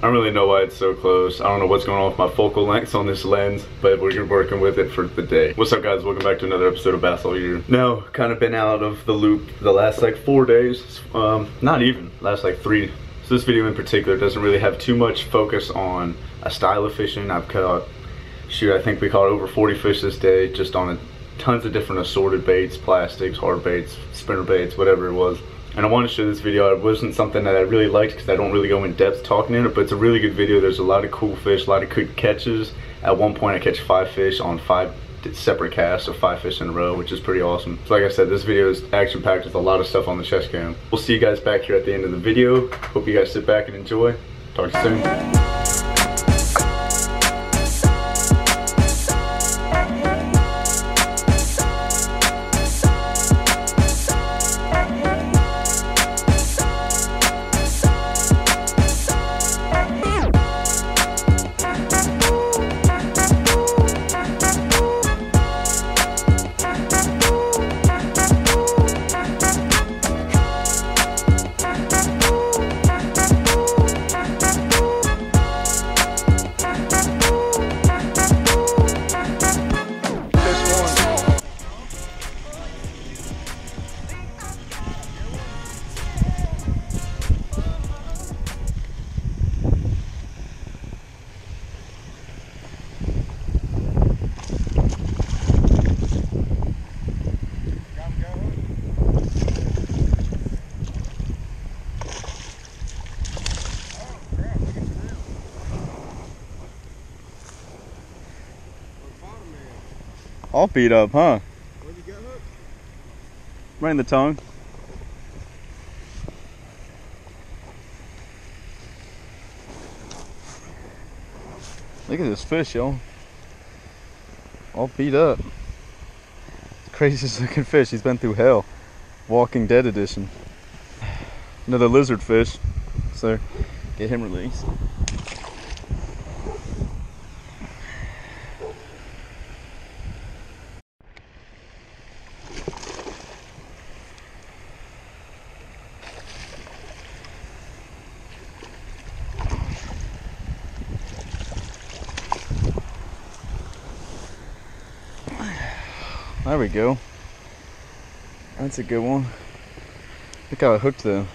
I don't really know why it's so close. I don't know what's going on with my focal lengths on this lens, but we're working with it for the day. What's up, guys? Welcome back to another episode of Bass All Year. Now, kind of been out of the loop the last like 4 days. Not even, last like 3. So this video in particular doesn't really have too much focus on a style of fishing. I've caught, I think we caught over 40 fish this day, just on tons of different assorted baits, plastics, hard baits, spinner baits, whatever it was. And I want to show this video. It wasn't something that I really liked because I don't really go in depth talking in it, but it's a really good video. There's a lot of cool fish, a lot of good catches. At one point I catch 5 fish on 5 separate casts, so 5 fish in a row, which is pretty awesome. So like I said, this video is action packed with a lot of stuff on the chest cam. We'll see you guys back here at the end of the video. Hope you guys sit back and enjoy. Talk to you soon. All beat up, huh? Where'd you get hooked? Right in the tongue. Look at this fish, y'all. All beat up. Craziest looking fish. He's been through hell. Walking Dead edition. Another lizard fish. So, get him released. There we go. That's a good one. Look how it hooked though.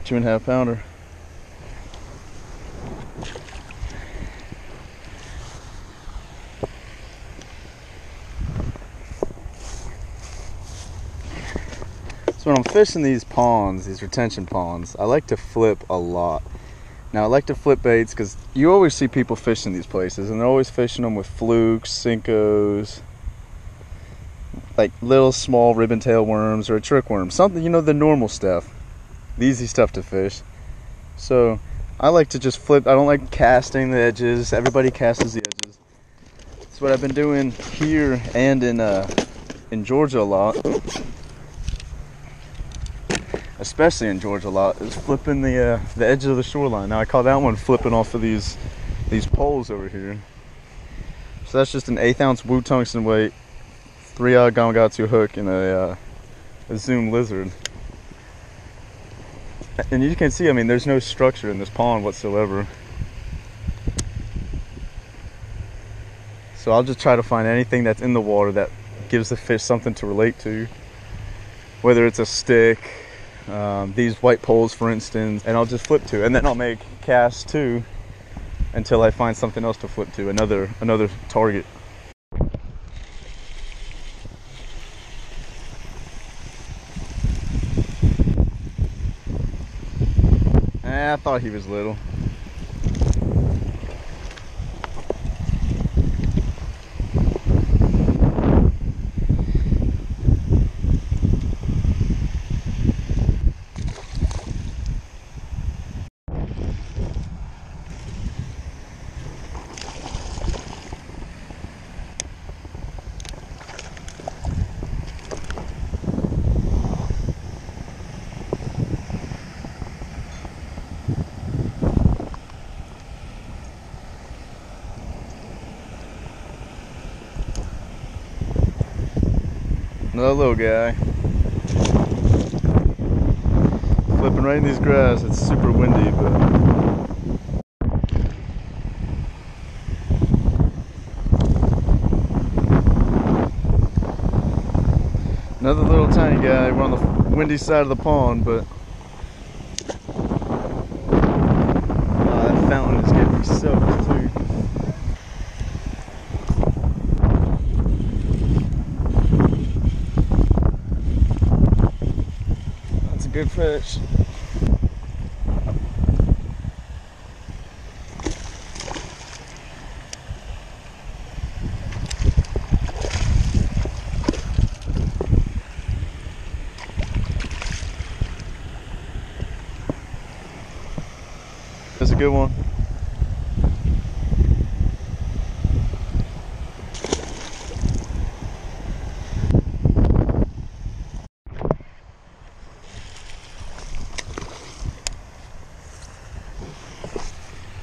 Two-and-a-half pounder. So when I'm fishing these ponds, these retention ponds, I like to flip a lot. Now I like to flip baits because you always see people fishing these places and they're always fishing them with flukes, Cincos, like little small ribbon tail worms or a trick worm. Something, you know, the normal stuff. The easy stuff to fish. So I like to just flip. I don't like casting the edges. Everybody casts the edges. That's what I've been doing here and in Georgia a lot. Especially in Georgia a lot, is flipping the edge of the shoreline. Now I call that one flipping off of these poles over here. So that's just an 1/8 ounce Wu tungsten weight, 3-aught Gamakatsu hook, and a Zoom lizard. And you can see, I mean, there's no structure in this pond whatsoever. So I'll just try to find anything that's in the water that gives the fish something to relate to, whether it's a stick, these white poles for instance, and I'll just flip to, and then I'll make casts too until I find something else to flip to, another target. I thought he was little. Another little guy. Flipping right in these grass. It's super windy, but another little tiny guy. We're on the windy side of the pond, but that fountain is getting me soaked too. That's a good fish. That's a good one.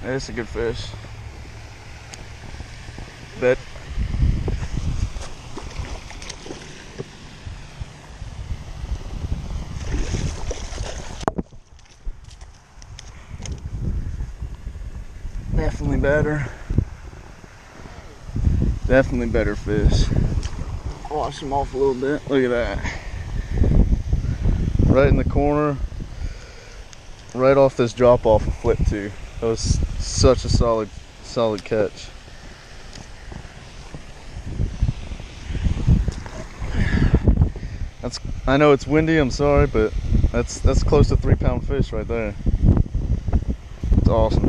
That's a good fish. Bet. Definitely better. Definitely better fish. Wash them off a little bit. Look at that. Right in the corner. Right off this drop off of flip two. That was such a solid catch. I know it's windy, I'm sorry, but that's close to 3-pound fish right there. It's awesome.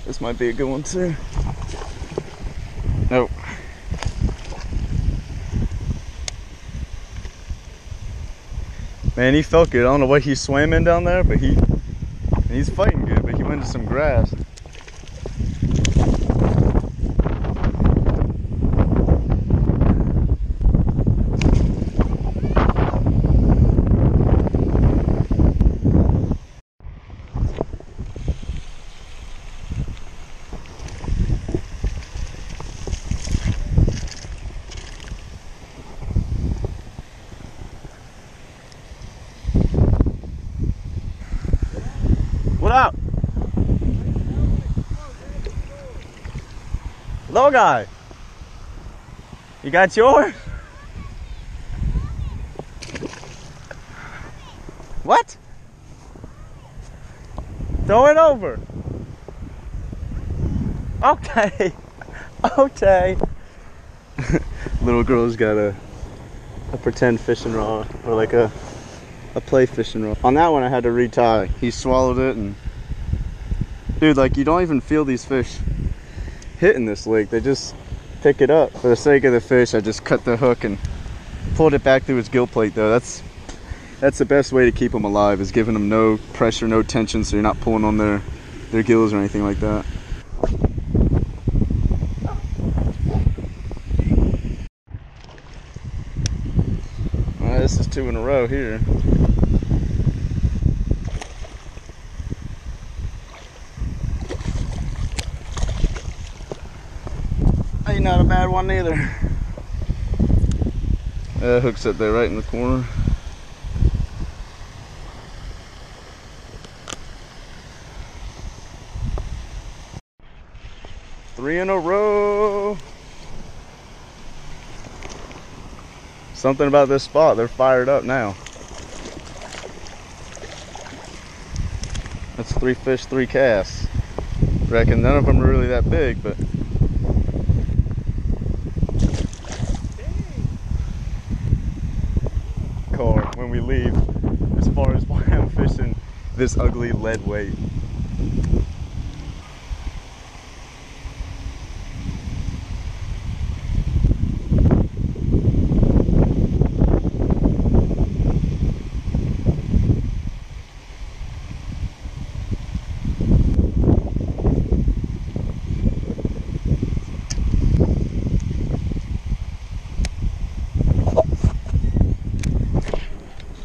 This might be a good one too. Nope. Man, he felt good. I don't know what he swam in down there, but he's fighting good, but he went into some grass. What up? Little guy. You got yours? What? Throw it over. Okay. Okay. Little girl's got a pretend fishing rod, or like a play fishing rod. On that one I had to retie. He swallowed it, and dude, like, you don't even feel these fish hitting this lake. They just pick it up. For the sake of the fish, I just cut the hook and pulled it back through his gill plate though. That's the best way to keep them alive, is giving them no pressure, no tension, so you're not pulling on their gills or anything like that. Alright, this is 2 in a row here. Ain't not a bad one either. Hook's up there right in the corner. Three in a row. Something about this spot, they're fired up now. That's 3 fish, 3 casts. Reckon none of them are really that big, but car when we leave, as far as why I'm fishing this ugly lead weight.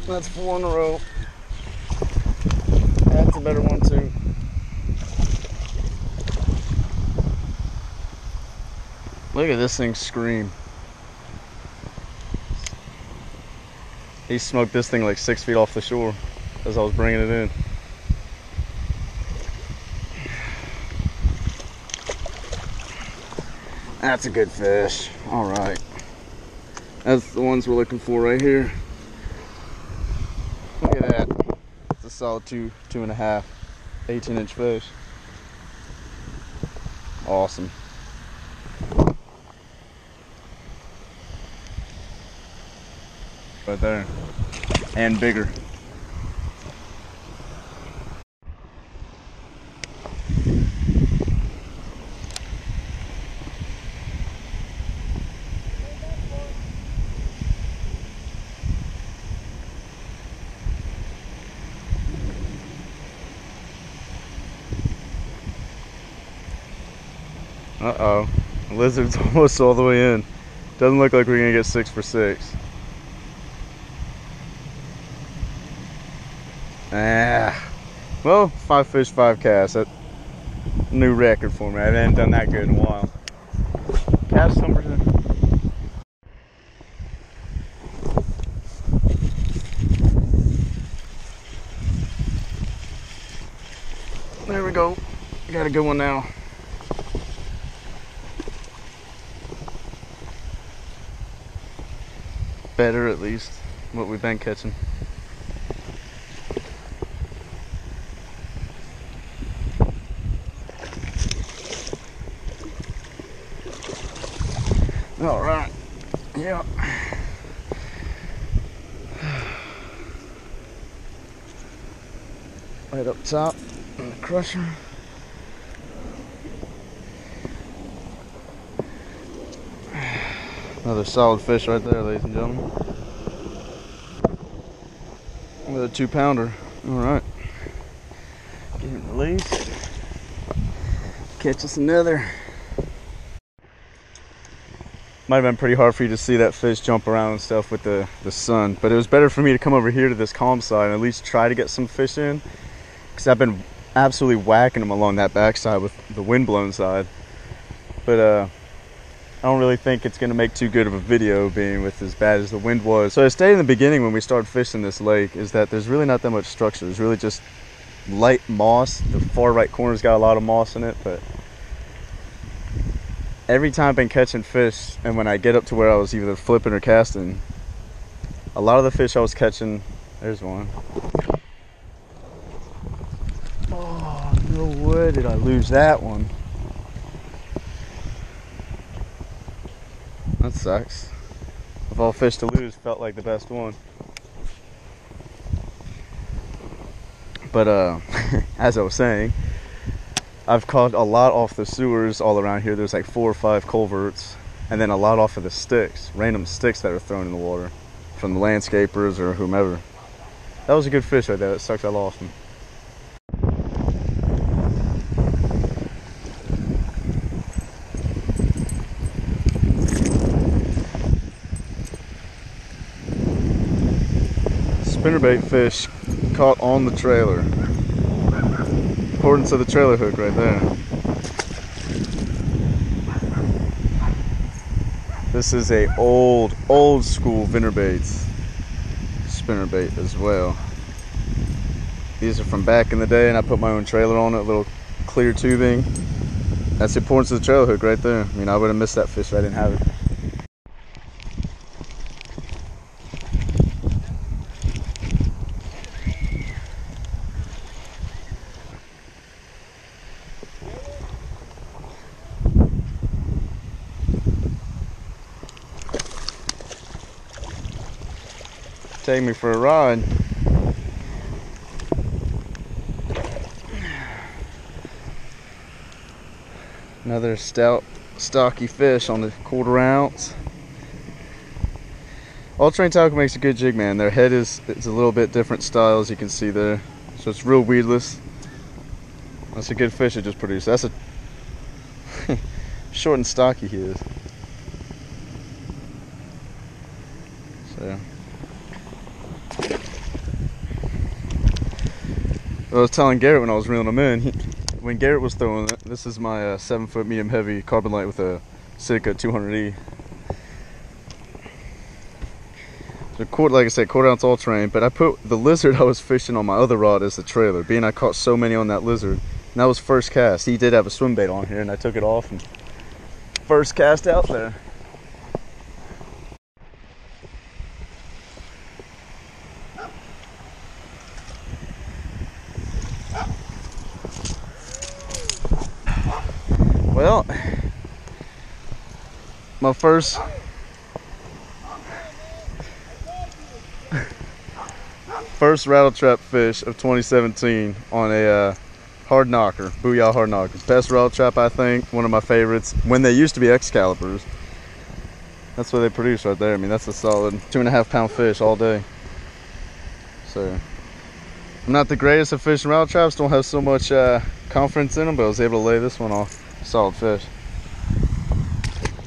That's 4 in a row. That's better one too. Look at this thing scream. He smoked this thing like 6 feet off the shore as I was bringing it in. That's a good fish. All right. That's the ones we're looking for right here. Look at that. It's a solid 2.5, 18-inch fish. Awesome. Right there. And bigger. Uh-oh. The lizard's almost all the way in. Doesn't look like we're gonna get 6 for 6. Well, 5 fish, 5 casts. That's a new record for me. I haven't done that good in a while. Cast numbers in. There we go. Got a good one now. Better, at least, what we've been catching. All right. Yeah. Right up top in the crusher. Another solid fish right there, ladies and gentlemen. Another 2-pounder. All right. Get him released. Catch us another. Might have been pretty hard for you to see that fish jump around and stuff with the sun, but it was better for me to come over here to this calm side and at least try to get some fish in, because I've been absolutely whacking them along that backside with the wind-blown side. But I don't really think it's going to make too good of a video being with as bad as the wind was. So I stated in the beginning when we started fishing this lake is that there's really not that much structure. There's really just light moss. The far right corner's got a lot of moss in it, but every time I've been catching fish, and when I get up to where I was either flipping or casting, a lot of the fish I was catching, there's one. Oh, no way did I lose that one. That sucks. Of all fish to lose, felt like the best one. But as I was saying, I've caught a lot off the sewers all around here. There's like 4 or 5 culverts, and then a lot off of the sticks, random sticks that are thrown in the water from the landscapers or whomever. That was a good fish right there. It sucks I lost him. Spinnerbait fish caught on the trailer. According to the trailer hook right there. This is a old school Vinterbaits spinnerbait as well. These are from back in the day, and I put my own trailer on it, a little clear tubing. That's the importance of the trailer hook right there. I mean, I would have missed that fish if I didn't have it. Take me for a ride. Another stout, stocky fish on the 1/4 ounce. All-terrain tackle makes a good jig, man. Their head is a little bit different style, as you can see there. So it's real weedless. That's a good fish it just produced. That's a short and stocky he is. So I was telling Garrett when I was reeling them in, when Garrett was throwing it, this is my 7-foot medium heavy carbon light with a Sitka 200E. So like I said, quarter ounce all terrain, but I put the lizard I was fishing on my other rod as the trailer, being I caught so many on that lizard. And that was first cast. He did have a swim bait on here, and I took it off and first cast out there. Well, my first rattle trap fish of 2017 on a hard knocker, Booyah hard knocker. Best rattle trap, I think, one of my favorites. When they used to be Excaliburs, that's what they produce right there. I mean, that's a solid 2.5 pound fish all day. So I'm not the greatest at fishing rattle traps, don't have so much confidence in them, but I was able to lay this one off. Solid fish.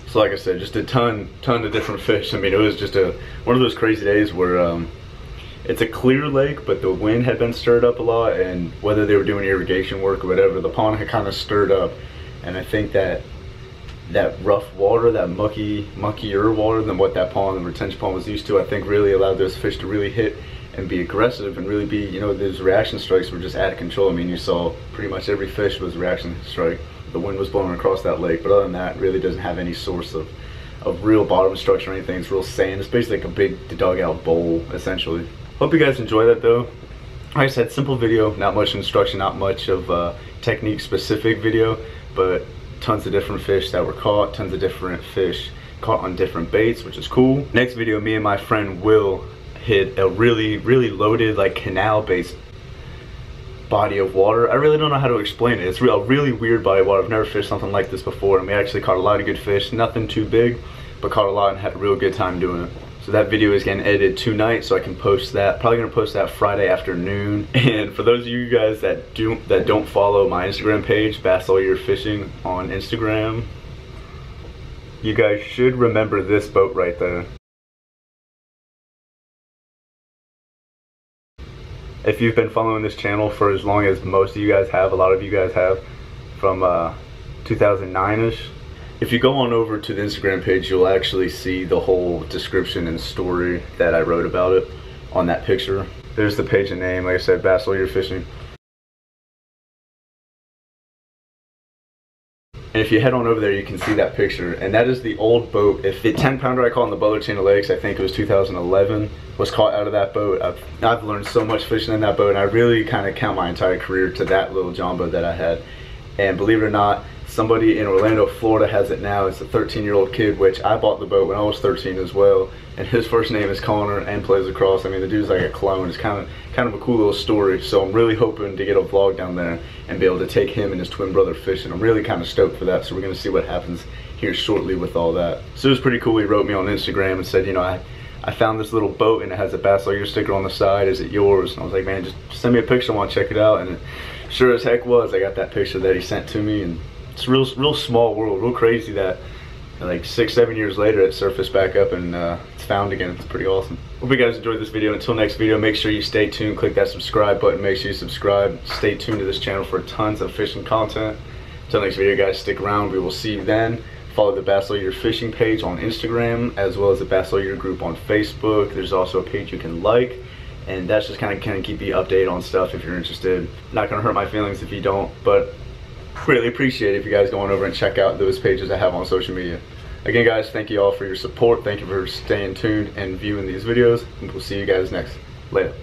So like I said, just a ton of different fish. I mean, it was just one of those crazy days where it's a clear lake, but the wind had been stirred up a lot, and whether they were doing irrigation work or whatever, the pond had kind of stirred up. And I think that rough water, that muckier water than what that pond, the retention pond, was used to, I think really allowed those fish to really hit and be aggressive and really be, you know, those reaction strikes were just out of control. I mean, you saw pretty much every fish was a reaction strike. The wind was blowing across that lake, but other than that, it really doesn't have any source of real bottom structure or anything. It's real sand. It's basically like a big dugout bowl, essentially. Hope you guys enjoy that though. Like I said, simple video, not much instruction, not much of technique specific video, but tons of different fish that were caught, tons of different fish caught on different baits, which is cool. Next video, me and my friend Will hit a really loaded, like, canal based body of water. I really don't know how to explain it. It's a really weird body of water. I've never fished something like this before, and we actually caught a lot of good fish. Nothing too big, but caught a lot and had a real good time doing it. So that video is getting edited tonight, so I can post that. Probably gonna post that Friday afternoon. And for those of you guys that don't follow my Instagram page, Bass All Year Fishing on Instagram, you guys should remember this boat right there. If you've been following this channel for as long as most of you guys have, a lot of you guys have, from 2009-ish, if you go on over to the Instagram page, you'll actually see the whole description and story that I wrote about it on that picture. There's the page and name, like I said, Bass All Year Fishing. And if you head on over there, you can see that picture, and that is the old boat. If the 10-pounder I caught on the Butler Chain of Lakes, I think it was 2011, was caught out of that boat. I've learned so much fishing in that boat, and I really kind of count my entire career to that little John boat that I had. And believe it or not, somebody in Orlando, Florida has it now. It's a 13-year-old kid, which I bought the boat when I was 13 as well. And his first name is Connor and plays lacrosse. I mean, the dude's like a clone. It's kind of a cool little story. So I'm really hoping to get a vlog down there and be able to take him and his twin brother fishing. I'm really kind of stoked for that. So we're going to see what happens here shortly with all that. So it was pretty cool. He wrote me on Instagram and said, you know, I found this little boat and it has a Bass All Year sticker on the side. Is it yours? And I was like, man, just send me a picture. I want to check it out. And it sure as heck was. I got that picture that he sent to me, and it's a real small world, real crazy that like 6-7 years later it surfaced back up and it's found again. It's pretty awesome. Hope you guys enjoyed this video. Until next video, make sure you stay tuned, click that subscribe button, make sure you subscribe, stay tuned to this channel for tons of fishing content. Until next video guys, stick around, we will see you then. Follow the Bass All Year Fishing page on Instagram, as well as the Bass All Year group on Facebook. There's also a page you can like, and that's just kind of keep you updated on stuff if you're interested. Not gonna hurt my feelings if you don't, but really appreciate it if you guys go on over and check out those pages I have on social media. Again guys, thank you all for your support. Thank you for staying tuned and viewing these videos, and we'll see you guys next. Later.